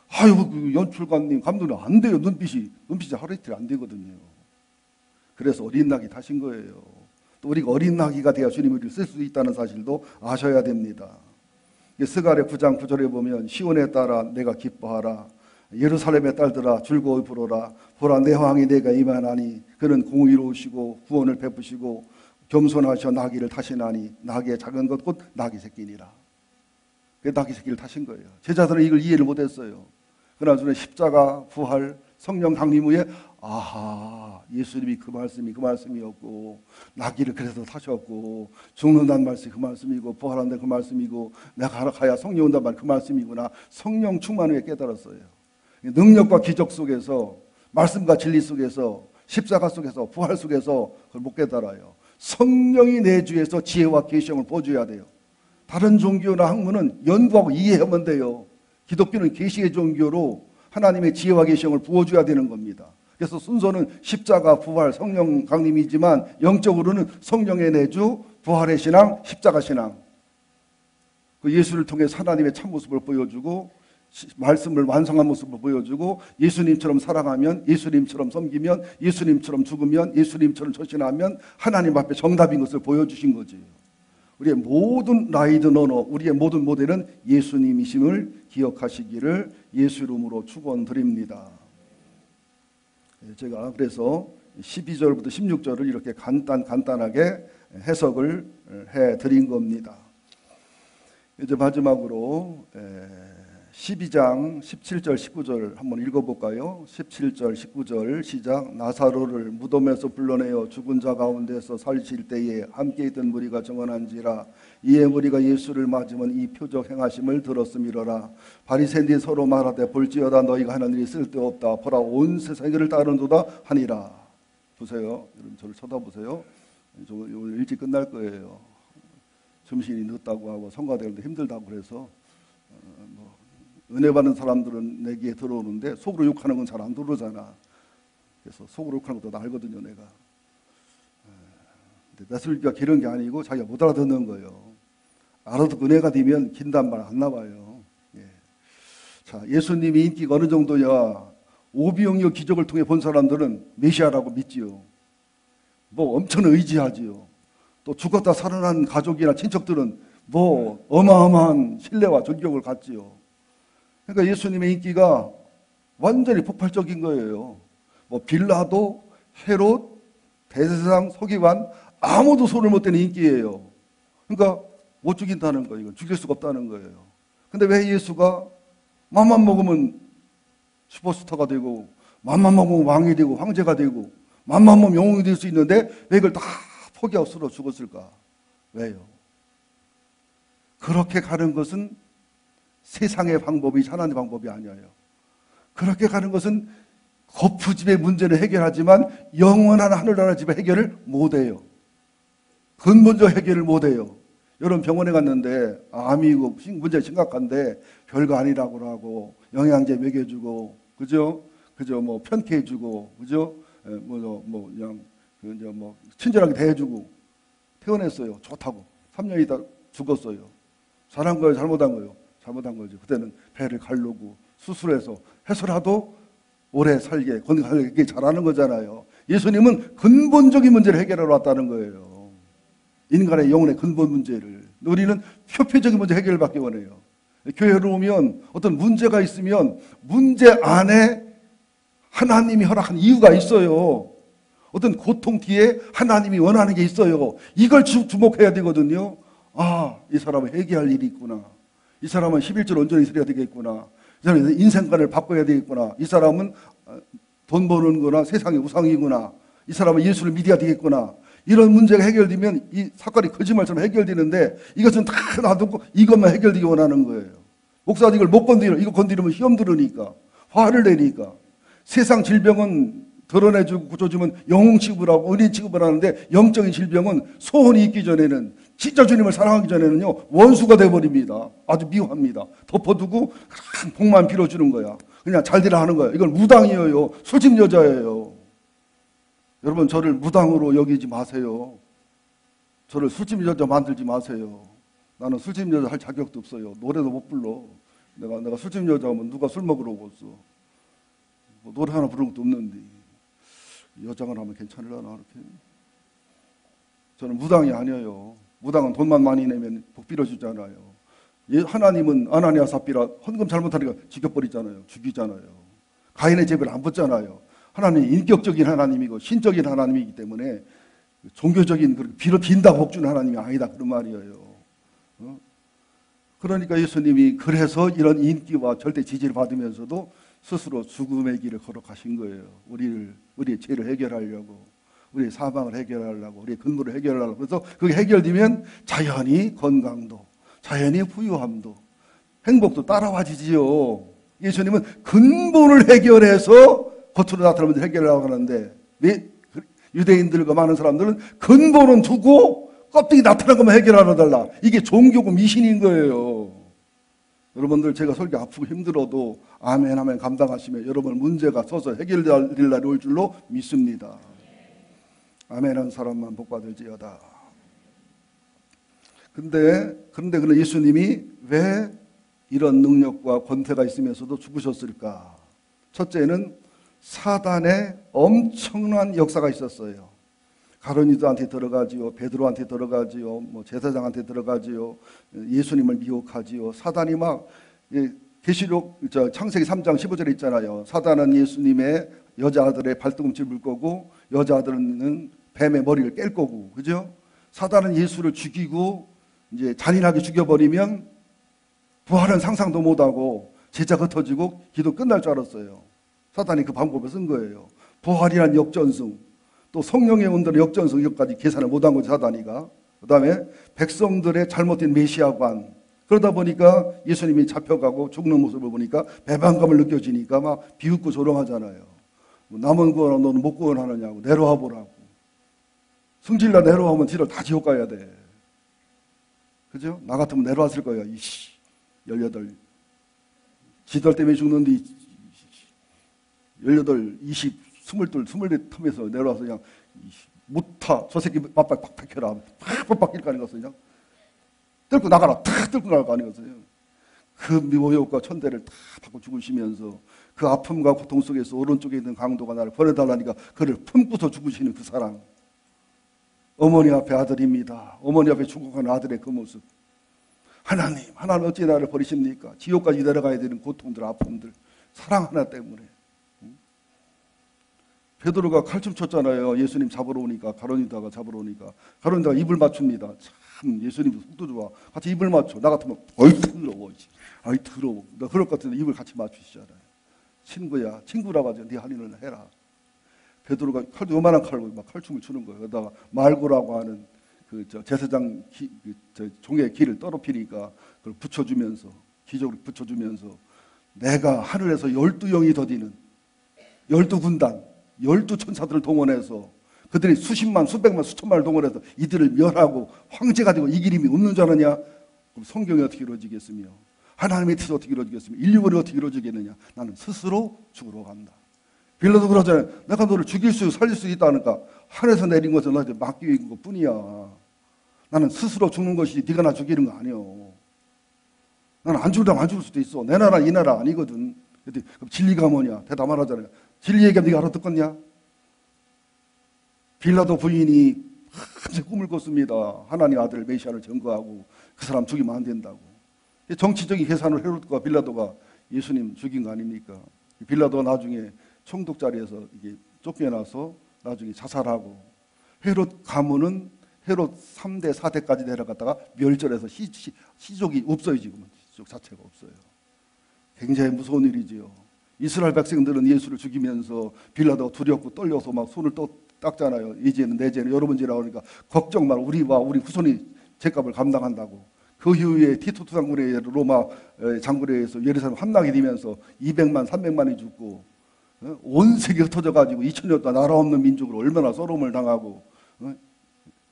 아유 그 연출가님 감독님 안 돼요. 눈빛이 하루 이틀 안 되거든요. 그래서 어린 낙이 타신 거예요. 또 우리가 어린 낙이가 되어 주님을 쓸 수 있다는 사실도 아셔야 됩니다. 스가랴 9장 9절에 보면 시온에 따라 내가 기뻐하라 예루살렘의 딸들아 즐거이 부르라 보라 내 왕이 내가 임하나니 그는 공의로우시고 구원을 베푸시고 겸손하셔 나귀를 타시나니 나귀의 작은 것 곧 나귀 새끼니라. 그 나귀 새끼를 타신 거예요. 제자들은 이걸 이해를 못했어요. 그러나 저는 십자가 부활 성령 강림 후에 아하 예수님이 그 말씀이었고 나귀를 그래서 타셨고 죽는다는 말씀이 그 말씀이고 부활한다는 그 말씀이고 내가 가야 성령 온다는 말 그 말씀이구나. 성령 충만 후에 깨달았어요. 능력과 기적 속에서 말씀과 진리 속에서 십자가 속에서 부활 속에서 그걸 못 깨달아요. 성령이 내 주에서 지혜와 계시형을 보여줘야 돼요. 다른 종교나 학문은 연구하고 이해하면 돼요. 기독교는 계시의 종교로 하나님의 지혜와 계시형을 부어줘야 되는 겁니다. 그래서 순서는 십자가, 부활, 성령 강림이지만 영적으로는 성령의 내주, 부활의 신앙, 십자가 신앙. 그 예수를 통해서 하나님의 참모습을 보여주고 말씀을 완성한 모습을 보여주고 예수님처럼 살아가면 예수님처럼 섬기면 예수님처럼 죽으면 예수님처럼 처신하면 하나님 앞에 정답인 것을 보여주신 거지. 우리의 모든 라이드 러너, 우리의 모든 모델은 예수님이심을 기억하시기를 예수 이름으로 축원드립니다. 제가 그래서 12절부터 16절을 이렇게 간단하게 해석을 해드린 겁니다. 이제 마지막으로 12장 17절 19절 한번 읽어볼까요? 17절 19절 시작. 나사로를 무덤에서 불러내어 죽은 자 가운데서 살리실 때에 함께 있던 무리가 정언한지라 이에 무리가 예수를 맞으면 이 표적 행하심을 들었음이로라. 바리새인들이 서로 말하되 볼지어다 너희가 하는 일이 쓸데없다. 보라 온 세상을 따르는도다 하니라. 보세요. 여러분 저를 쳐다보세요. 오늘 일찍 끝날 거예요. 점심이 늦다고 하고 성가대는데 힘들다고 그래서 은혜 받는 사람들은 내게 들어오는데 속으로 욕하는 건 잘 안 들어오잖아. 그래서 속으로 욕하는 것도 알거든요, 내가. 근데 나슬기가 기른 게 아니고 자기가 못 알아듣는 거예요. 알아듣고 은혜가 되면 긴단 말 안 나와요. 예. 자, 예수님이 인기가 어느 정도냐? 오비영역 기적을 통해 본 사람들은 메시아라고 믿지요. 뭐 엄청 의지하지요. 또 죽었다 살아난 가족이나 친척들은 뭐 어마어마한 신뢰와 존경을 갖지요. 그러니까 예수님의 인기가 완전히 폭발적인 거예요. 뭐 빌라도, 헤롯, 대제사장, 서기관 아무도 손을 못 대는 인기예요. 그러니까 못 죽인다는 거예요. 이건 죽일 수가 없다는 거예요. 근데 왜 예수가 맘만 먹으면 슈퍼스타가 되고 맘만 먹으면 왕이 되고 황제가 되고 맘만 먹으면 영웅이 될 수 있는데 왜 이걸 다 포기하고 쓰러 죽었을까? 왜요? 그렇게 가는 것은 세상의 방법이 하나님의 방법이 아니에요. 그렇게 가는 것은 거푸집의 문제를 해결하지만 영원한 하늘나라 집의 해결을 못해요. 근본적 해결을 못해요. 여러분 병원에 갔는데 암이고 문제 심각한데 별거 아니라고 하고 영양제 먹여주고 그죠 뭐 편케해주고 그죠 그냥 뭐 친절하게 대해주고 퇴원했어요. 좋다고 3년 있다 죽었어요. 잘한 거예요, 잘못한 거예요? 잘못한 거죠. 그때는 배를 가르고 수술해서 해서라도 오래 살게 건강하게 잘하는 거잖아요. 예수님은 근본적인 문제를 해결하러 왔다는 거예요. 인간의 영혼의 근본 문제를. 우리는 표피적인 문제 해결을 받기 원해요. 교회로 오면 어떤 문제가 있으면 문제 안에 하나님이 허락한 이유가 있어요. 어떤 고통 뒤에 하나님이 원하는 게 있어요. 이걸 주목해야 되거든요. 아, 이 사람은 회개할 일이 있구나. 이 사람은 11절 온전히 있어야 되겠구나. 저는 인생관을 바꿔야 되겠구나. 이 사람은 돈 버는 거나 세상의 우상이구나. 이 사람은 예수를 믿어야 되겠구나. 이런 문제가 해결되면 이 사건이 거짓말처럼 해결되는데 이것은 다 놔두고 이것만 해결되기 원하는 거예요. 목사님 이걸 못 건드려. 이거 건드리면 시험 들으니까. 화를 내니까. 세상 질병은 드러내주고 고쳐주면 영웅 취급을 하고 은인 취급을 하는데 영적인 질병은 소원이 있기 전에는 진짜 주님을 사랑하기 전에는요 원수가 돼버립니다. 아주 미워합니다. 덮어두고 복만 빌어주는 거야. 그냥 잘 되라 하는 거야. 이건 무당이에요. 술집 여자예요. 여러분 저를 무당으로 여기지 마세요. 저를 술집 여자 만들지 마세요. 나는 술집 여자 할 자격도 없어요. 노래도 못 불러. 내가 술집 여자면 누가 술 먹으러 오겠어. 뭐 노래 하나 부르는 것도 없는데 여장을 하면 괜찮으려나 이렇게. 저는 무당이 아니에요. 무당은 돈만 많이 내면 복 빌어주잖아요. 하나님은 아나니아 삽비라 헌금 잘못하니까 죽여버리잖아요. 죽이잖아요. 가인의 죄를 안 벗잖아요. 하나님이 인격적인 하나님이고 신적인 하나님이기 때문에 종교적인 그렇게 빈다고 복 주는 하나님이 아니다 그런 말이에요. 그러니까 예수님이 그래서 이런 인기와 절대 지지를 받으면서도 스스로 죽음의 길을 걸어가신 거예요. 우리의 죄를 해결하려고, 우리의 사망을 해결하려고, 우리의 근무를 해결하려고. 그래서 그게 해결되면 자연히 건강도, 자연히 부유함도, 행복도 따라와지지요. 예수님은 근본을 해결해서 겉으로 나타나면 해결하려고 하는데 유대인들과 많은 사람들은 근본은 두고 껍데기 나타난 것만 해결하러 달라. 이게 종교고 미신인 거예요. 여러분들 제가 설교 아프고 힘들어도 아멘 하면 감당하시면 여러분 문제가 서서 해결될 날이 올 줄로 믿습니다. 아멘 한 사람만 복받을지어다. 그런데 예수님이 왜 이런 능력과 권세가 있으면서도 죽으셨을까? 첫째는 사단의 엄청난 역사가 있었어요. 가룟유다한테 들어가지요, 베드로한테 들어가지요, 뭐 제사장한테 들어가지요, 예수님을 미혹하지요. 사단이 막 계시록 창세기 3장 15절에 있잖아요. 사단은 예수님의 여자아들의 발등꿈치를 물 거고 여자아들은 뱀의 머리를 깰 거고, 그죠? 사단은 예수를 죽이고 이제 잔인하게 죽여버리면 부활은 상상도 못하고 제자가 흩어지고 기도 끝날 줄 알았어요. 사단이 그 방법을 쓴 거예요. 부활이란 역전승, 또 성령의 온도의 역전승, 이것까지 계산을 못한 거죠, 사단이가. 그 다음에 백성들의 잘못된 메시아관. 그러다 보니까 예수님이 잡혀가고 죽는 모습을 보니까 배반감을 느껴지니까 막 비웃고 조롱하잖아요. 남은 구원하 너는 못 구원하느냐고, 내려와 보라고. 승질나 내려오면 뒤로 다 지옥 가야 돼. 그죠? 나 같으면 내려왔을 거야. 18. 지들 때문에 죽는데 18, 20, 22, 24 틈에서 내려와서 그냥 못타. 저 새끼 맞박 팍 박혀라. 팍 박힐 거 아니겠어요? 그냥 뚫고 나가라. 탁 뚫고 나갈 거 아니겠어요? 그 미호욕과 천대를 다 받고 죽으시면서 그 아픔과 고통 속에서 오른쪽에 있는 강도가 나를 보내달라니까 그를 품고서 죽으시는 그 사랑. 어머니 앞에 아들입니다. 어머니 앞에 죽어가는 아들의 그 모습. 하나님 어찌 나를 버리십니까? 지옥까지 내려가야 되는 고통들, 아픔들. 사랑 하나 때문에. 베드로가 칼춤 췄잖아요. 예수님 잡으러 오니까, 가룟유다가 잡으러 오니까. 가룟유다가 입을 맞춥니다. 참 예수님도 속도 좋아. 같이 입을 맞춰. 나 같으면 어이 더러워. 아이 더러워. 나 그럴 것 같은데 입을 같이 맞추시잖아요. 친구야. 친구라고 하죠. 네 할 일을 해라. 베드로가 칼도 요만한 칼로 막 칼춤을 추는 거예요. 그러다가 말고라고 하는 제사장 종의 길을 떨어뜨리니까 그걸 붙여주면서, 기적으로 붙여주면서 내가 하늘에서 12영이 더디는 12군단, 12천사들을 동원해서 그들이 수십만, 수백만, 수천만을 동원해서 이들을 멸하고 황제가 되고 이 길임이 없는 줄 아느냐? 그럼 성경이 어떻게 이루어지겠으며 하나님의 뜻이 어떻게 이루어지겠으며 인류권이 어떻게 이루어지겠느냐? 나는 스스로 죽으러 간다. 빌라도 그러잖아요. 내가 너를 죽일 수, 살릴 수 있다니까 하늘에서 내린 것은 너한테 맡기는 것뿐이야. 나는 스스로 죽는 것이지 네가 나 죽이는 거 아니요. 나는 안 죽으려면 안 죽을 수도 있어. 내 나라 이 나라 아니거든. 그럼 진리가 뭐냐? 대답 안 하잖아요. 진리 얘기하면 네가 알아듣겠냐? 빌라도 부인이 한참 꿈을 꿨습니다. 하나님 아들 메시아를 증거하고 그 사람 죽이면 안 된다고. 정치적인 계산을 헤롯과 빌라도가 예수님 죽인 거 아닙니까? 빌라도가 나중에 총독 자리에서 이게 쫓겨나서 나중에 자살하고 헤롯 가문은 헤롯 3대, 4대까지 내려갔다가 멸절해서 시족이 없어요. 지금은 시족 자체가 없어요. 굉장히 무서운 일이지요. 이스라엘 백성들은 예수를 죽이면서 빌라도가 두렵고 떨려서 막 손을 또 닦잖아요. 이제는 내 죄는 여러 번째라 그러니까 걱정 마. 우리와 우리 후손이 죄값을 감당한다고. 그 이후에 티투스 장군에 로마 장군에 의해서 예루살렘 함락이 되면서 200만, 300만이 죽고 온 세계가 흩어져가지고 2000년 동안 나라 없는 민족으로 얼마나 썰음을 당하고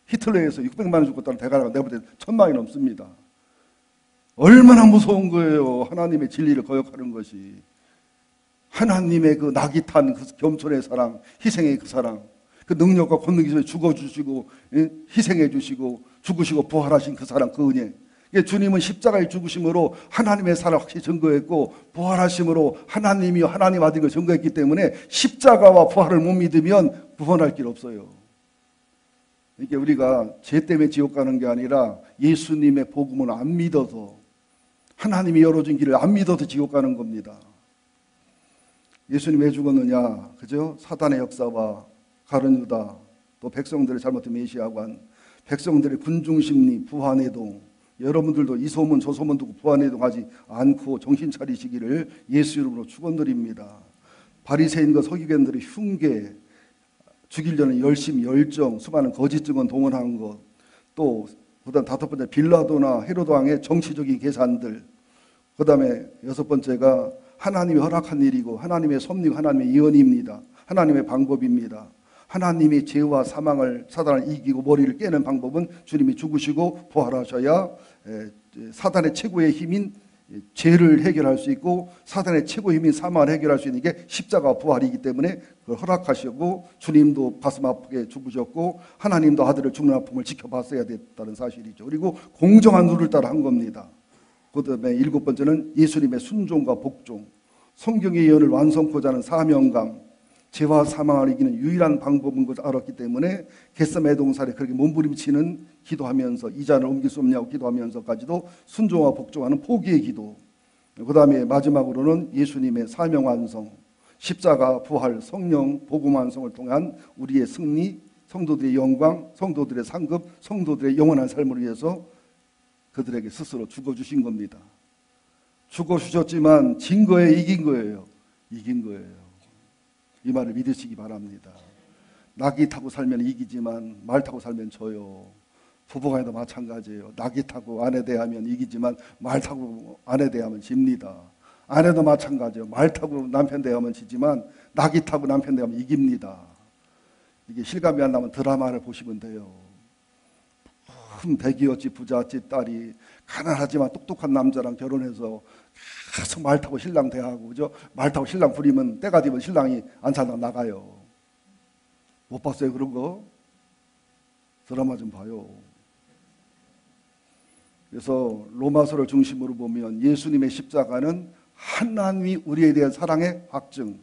히틀러에서 600만이 죽었다는 대가가 내가 볼 때 1000만이 넘습니다. 얼마나 무서운 거예요. 하나님의 진리를 거역하는 것이. 하나님의 그 낙이 탄 그 겸손의 사랑, 희생의 그 사랑, 그 능력과 권능이 있어 죽어주시고 희생해 주시고 죽으시고 부활하신 그 사랑, 그 은혜. 주님은 십자가의 죽으심으로 하나님의 사랑을 확실히 증거했고 부활하심으로 하나님이요 하나님 아들인 걸 증거했기 때문에 십자가와 부활을 못 믿으면 구원할 길 없어요. 이게 우리가 죄 때문에 지옥 가는 게 아니라 예수님의 복음을 안 믿어서 하나님이 열어준 길을 안 믿어서 지옥 가는 겁니다. 예수님 왜 죽었느냐? 그죠? 사단의 역사와 가룟 유다, 또 백성들의 잘못된 메시아고 한 백성들의 군중심리, 부하내동, 여러분들도 이 소문 저 소문 듣고 부하내동하지 않고 정신 차리시기를 예수 이름으로 축원드립니다. 바리새인과 서기관들의 흉계, 죽일 전에 열심, 열정, 수많은 거짓 증언 동원하는 것, 또 그다음 다섯 번째 빌라도나 헤로도 왕의 정치적인 계산들, 그다음에 여섯 번째가 하나님이 허락한 일이고 하나님의 섭리고 하나님의 예언입니다. 하나님의 방법입니다. 하나님이 죄와 사망을 사단을 이기고 머리를 깨는 방법은 주님이 죽으시고 부활하셔야 사단의 최고의 힘인 죄를 해결할 수 있고 사단의 최고의 힘인 사망을 해결할 수 있는 게 십자가 부활이기 때문에 그걸 허락하시고 주님도 가슴 아프게 죽으셨고 하나님도 아들을 죽는 아픔을 지켜봤어야 됐다는 사실이죠. 그리고 공정한 룰을 따라 한 겁니다. 그 다음에 일곱 번째는 예수님의 순종과 복종, 성경의 예언을 완성코자 하는 사명감, 죄와 사망을 이기는 유일한 방법인 것을 알았기 때문에 겟세마네 동산에 그렇게 몸부림치는 기도하면서 이 잔을 옮길 수 없냐고 기도하면서까지도 순종과 복종하는 포기의 기도. 그 다음에 마지막으로는 예수님의 사명 완성, 십자가, 부활, 성령, 복음 완성을 통한 우리의 승리, 성도들의 영광, 성도들의 상급, 성도들의 영원한 삶을 위해서 그들에게 스스로 죽어주신 겁니다. 죽어주셨지만 진 거에 이긴 거예요. 이긴 거예요. 이 말을 믿으시기 바랍니다. 낙이 타고 살면 이기지만 말 타고 살면 져요. 부부간에도 마찬가지예요. 낙이 타고 아내 대하면 이기지만 말 타고 아내 대하면 집니다. 아내도 마찬가지예요. 말 타고 남편 대하면 지지만 낙이 타고 남편 대하면 이깁니다. 이게 실감이 안 나면 드라마를 보시면 돼요. 큰 대기업집 부잣집 딸이 가난하지만 똑똑한 남자랑 결혼해서 계속 말 타고 신랑 대하고, 그죠? 말 타고 신랑 부리면 때가 되면 신랑이 안 살다 나가요. 못 봤어요, 그런 거? 드라마 좀 봐요. 그래서 로마서를 중심으로 보면 예수님의 십자가는 하나님이 우리에 대한 사랑의 확증,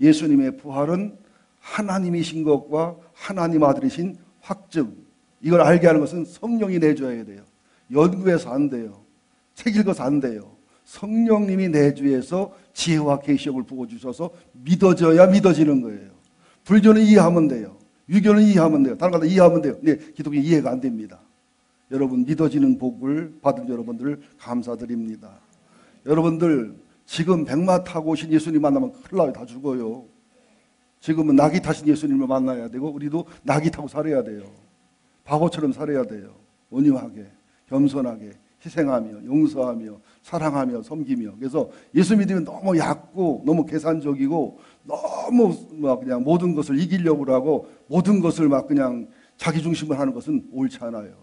예수님의 부활은 하나님이신 것과 하나님 아들이신 확증. 이걸 알게 하는 것은 성령이 내줘야 돼요. 연구해서 안 돼요. 책 읽어서 안 돼요. 성령님이 내주에서 지혜와 계시욕을 부어주셔서 믿어져야 믿어지는 거예요. 불교는 이해하면 돼요. 유교는 이해하면 돼요. 다른 거 다 이해하면 돼요. 근데 기독교 이해가 안 됩니다. 여러분 믿어지는 복을 받은 여러분들을 감사드립니다. 여러분들 지금 백마 타고 오신 예수님 만나면 큰일 나요. 다 죽어요. 지금은 낙이 타신 예수님을 만나야 되고 우리도 낙이 타고 살아야 돼요. 바보처럼 살아야 돼요. 온유하게, 겸손하게, 희생하며, 용서하며, 사랑하며, 섬기며. 그래서 예수 믿으면 너무 얕고, 너무 계산적이고, 너무 막 그냥 모든 것을 이기려고 하고, 모든 것을 막 그냥 자기 중심으로 하는 것은 옳지 않아요.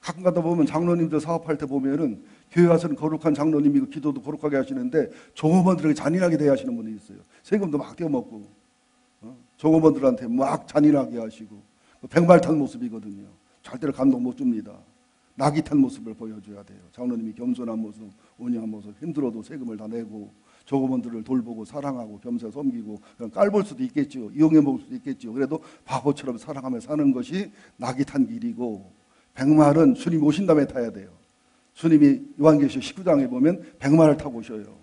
가끔 가다 보면 장로님들 사업할 때 보면은 교회 와서는 거룩한 장로님이고 기도도 거룩하게 하시는데 종업원들에게 잔인하게 대하시는 분이 있어요. 세금도 막 떼어먹고, 종업원들한테 막 잔인하게 하시고. 백말 탄 모습이거든요. 절대로 감동 못 줍니다. 낙이 탄 모습을 보여줘야 돼요. 장로님이 겸손한 모습, 온유한 모습, 힘들어도 세금을 다 내고 조금원들을 돌보고 사랑하고 겸손 섬기고 깔볼 수도 있겠죠. 이용해 먹을 수도 있겠죠. 그래도 바보처럼 사랑하며 사는 것이 낙이 탄 길이고 백말은 주님이 오신 다음에 타야 돼요. 주님이 요한계시록 19장에 보면 백말을 타고 오셔요.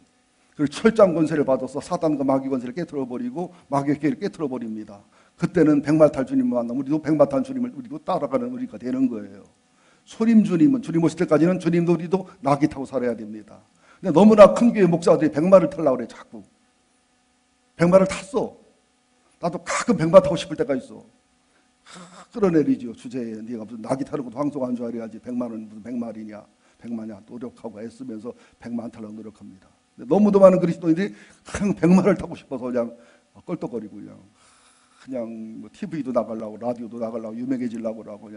그리고 철장 권세를 받아서 사단과 마귀 권세를 깨트려버리고 마귀의 계를 깨트려버립니다. 그때는 백마 탈 주님을 만나면 우리도 백마 탈 주님을 우리도 따라가는 우리가 되는 거예요. 소림 주님은 주님 오실 때까지는 주님도 우리도 낙이 타고 살아야 됩니다. 근데 너무나 큰 교회 목사들이 백마를 타려고 그래 자꾸. 백마를 탔어. 나도 가끔 백마 타고 싶을 때가 있어. 끌어내리죠. 주제에 네가 무슨 낙이 타는 것도 황소가 한 줄 알아야지. 백마는 무슨 백마리냐. 백마냐. 노력하고 애쓰면서 백마 안 타려고 노력합니다. 너무도 많은 그리스도인들이 그냥 백마를 타고 싶어서 그냥 껄떡거리고 그냥 뭐 TV도 나가려고 라디오도 나가려고 유명해지려고 하고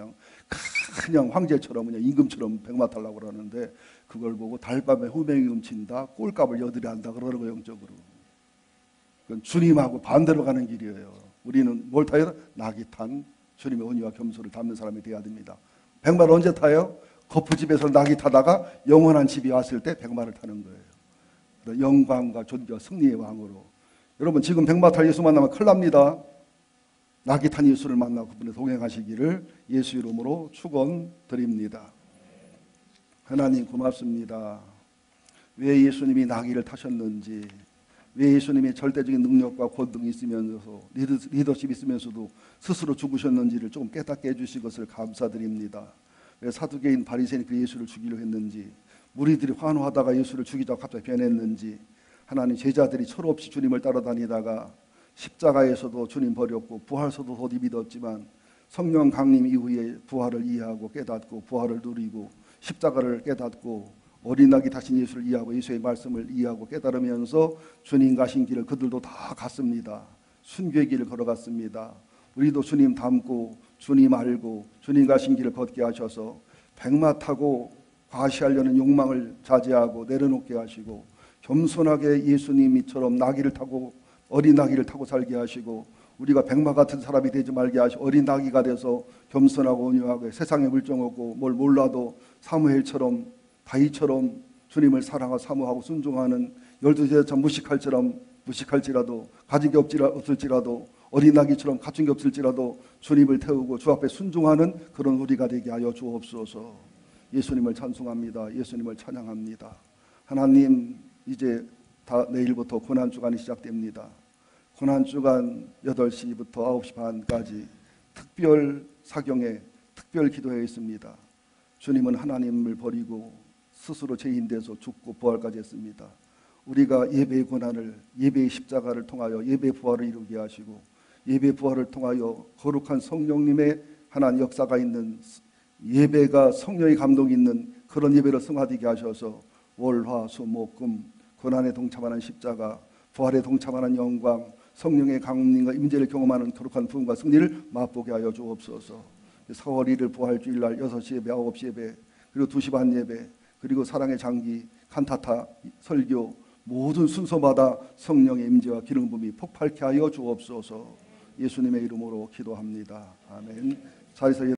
그냥 황제처럼 그냥 임금처럼 백마 타려고 그러는데 그걸 보고 달밤에 호명이 음친다 꼴값을 여들이 한다 그러는 거 영적으로. 그건 주님하고 반대로 가는 길이에요. 우리는 뭘 타요? 낙이 탄 주님의 은혜와 겸손을 담는 사람이 되어야 됩니다. 백마를 언제 타요? 거푸집에서 낙이 타다가 영원한 집이 왔을 때 백마를 타는 거예요. 영광과 존귀와 승리의 왕으로. 여러분 지금 백마 탈 예수 만나면 큰일 납니다. 낙이 탄 예수를 만나고 그분의 동행하시기를 예수 이름으로 축원드립니다. 하나님 고맙습니다. 왜 예수님이 낙이를 타셨는지, 왜 예수님이 절대적인 능력과 권능이 있으면서 리더십이 있으면서도 스스로 죽으셨는지를 조금 깨닫게 해주신 것을 감사드립니다. 왜 사두개인 바리새인이 예수를 죽이려 했는지, 무리들이 환호하다가 예수를 죽이자고 갑자기 변했는지, 하나님 제자들이 철없이 주님을 따라다니다가 십자가에서도 주님 버렸고 부활서도 더디 믿었지만 성령 강림 이후에 부활을 이해하고 깨닫고 부활을 누리고 십자가를 깨닫고 어린 낙이 타신 예수를 이해하고 예수의 말씀을 이해하고 깨달으면서 주님 가신 길을 그들도 다 갔습니다. 순교의 길을 걸어갔습니다. 우리도 주님 닮고 주님 알고 주님 가신 길을 걷게 하셔서 백마 타고 과시하려는 욕망을 자제하고 내려놓게 하시고 겸손하게 예수님이처럼 나귀를 타고 어린 나귀를 타고 살게 하시고 우리가 백마 같은 사람이 되지 말게 하시고 어린 나귀가 돼서 겸손하고 온유하게 세상에 물정 없고 뭘 몰라도 사무엘처럼 다윗처럼 주님을 사랑하고 사모하고 순종하는 12제자처럼 무식할지라도 가진 게 없을지라도 어린 나귀처럼 갖춘 게 없을지라도 주님을 태우고 주 앞에 순종하는 그런 우리가 되게 하여 주옵소서. 예수님을 찬송합니다. 예수님을 찬양합니다. 하나님 이제 내일부터 고난주간이 시작됩니다. 고난주간 8시부터 9시 반까지 특별 사경에 특별 기도회에 있습니다. 주님은 하나님을 버리고 스스로 죄인돼서 죽고 부활까지 했습니다. 우리가 예배의 고난을 예배의 십자가를 통하여 예배 부활을 이루게 하시고 예배 부활을 통하여 거룩한 성령님의 하나님 역사가 있는 예배가 성령의 감동이 있는 그런 예배를 승화되게 하셔서 월, 화, 수, 목, 금 고난에 동참하는 십자가, 부활에 동참하는 영광, 성령의 강림과 임재를 경험하는 거룩한 부흥과 승리를 맛보게 하여 주옵소서. 4월 1일 부활주일날 6시 예배, 9시 예배, 그리고 2시 반 예배, 그리고 사랑의 장기, 칸타타, 설교 모든 순서마다 성령의 임재와 기름 부음이 폭발케 하여 주옵소서. 예수님의 이름으로 기도합니다. 아멘. 자리에서